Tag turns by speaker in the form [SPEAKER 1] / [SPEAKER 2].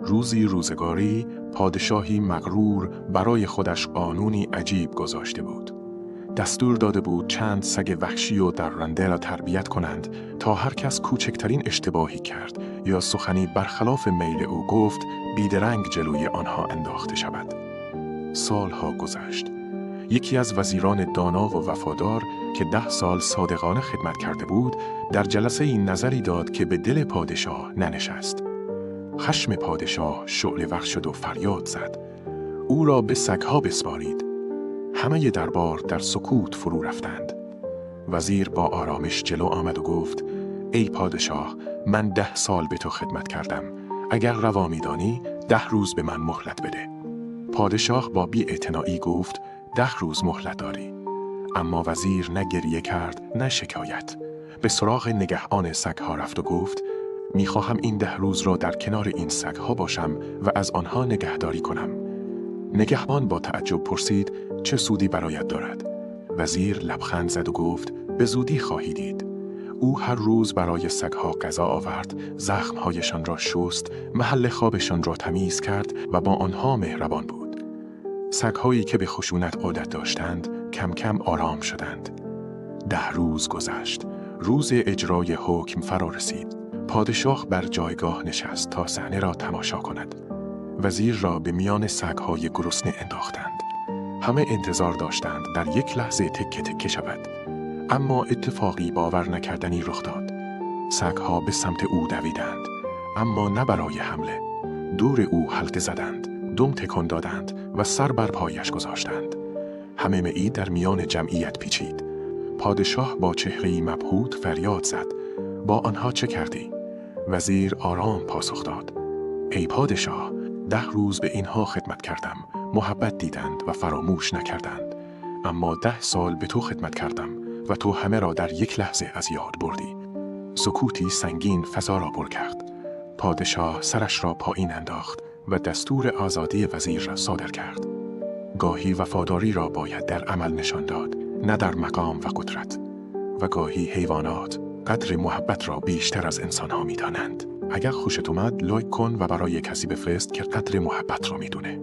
[SPEAKER 1] روزی روزگاری پادشاهی مغرور برای خودش قانونی عجیب گذاشته بود. دستور داده بود چند سگ وحشی و درنده را تربیت کنند تا هر کس کوچکترین اشتباهی کرد یا سخنی برخلاف میل او گفت بیدرنگ جلوی آنها انداخته شود. سالها گذشت. یکی از وزیران دانا و وفادار که 10 سال صادقانه خدمت کرده بود در جلسه این نظری داد که به دل پادشاه ننشست. خشم پادشاه شعله ور شد و فریاد زد. او را به سگها بسپارید. همه دربار در سکوت فرو رفتند. وزیر با آرامش جلو آمد و گفت ای پادشاه، من 10 سال به تو خدمت کردم. اگر روا می‌دانی 10 روز به من مهلت بده. پادشاه با بی‌اعتنایی گفت 10 روز مهلت داری. اما وزیر نه گریه کرد نه شکایت. به سراغ نگهبان سگها رفت و گفت میخواهم این 10 روز را در کنار این سگها باشم و از آنها نگهداری کنم. نگهبان با تعجب پرسید چه سودی برایت دارد؟ وزیر لبخند زد و گفت به زودی خواهی دید. او هر روز برای سگها غذا آورد، زخمهایشان را شست، محل خوابشان را تمیز کرد و با آنها مهربان بود. سگهایی که به خشونت عادت داشتند کم کم آرام شدند. 10 روز گذشت. روز اجرای حکم فرا رسید. پادشاه بر جایگاه نشست تا صحنه را تماشا کند. وزیر را به میان سگ‌های گرسنه انداختند. همه انتظار داشتند در یک لحظه تکه تکه شود. اما اتفاقی باور نکردنی رخ داد. سگ‌ها به سمت او دویدند، اما نه برای حمله. دور او حلقه زدند، دم تکان دادند و سر بر پایش گذاشتند. همه معی در میان جمعیت پیچید. پادشاه با چهره‌ای مبهوت فریاد زد. با آنها چه کردی؟ وزیر آرام پاسخ داد. ای پادشاه، 10 روز به اینها خدمت کردم، محبت دیدند و فراموش نکردند. اما 10 سال به تو خدمت کردم و تو همه را در یک لحظه از یاد بردی. سکوتی سنگین فضا را پر کرد. پادشاه سرش را پایین انداخت و دستور آزادی وزیر را صادر کرد. گاهی وفاداری را باید در عمل نشان داد، نه در مقام و قدرت. و گاهی حیوانات قدر محبت را بیشتر از انسان‌ها می‌دانند. اگر خوشت اومد لایک کن و برای کسی بفرست که قدر محبت را می‌دونه.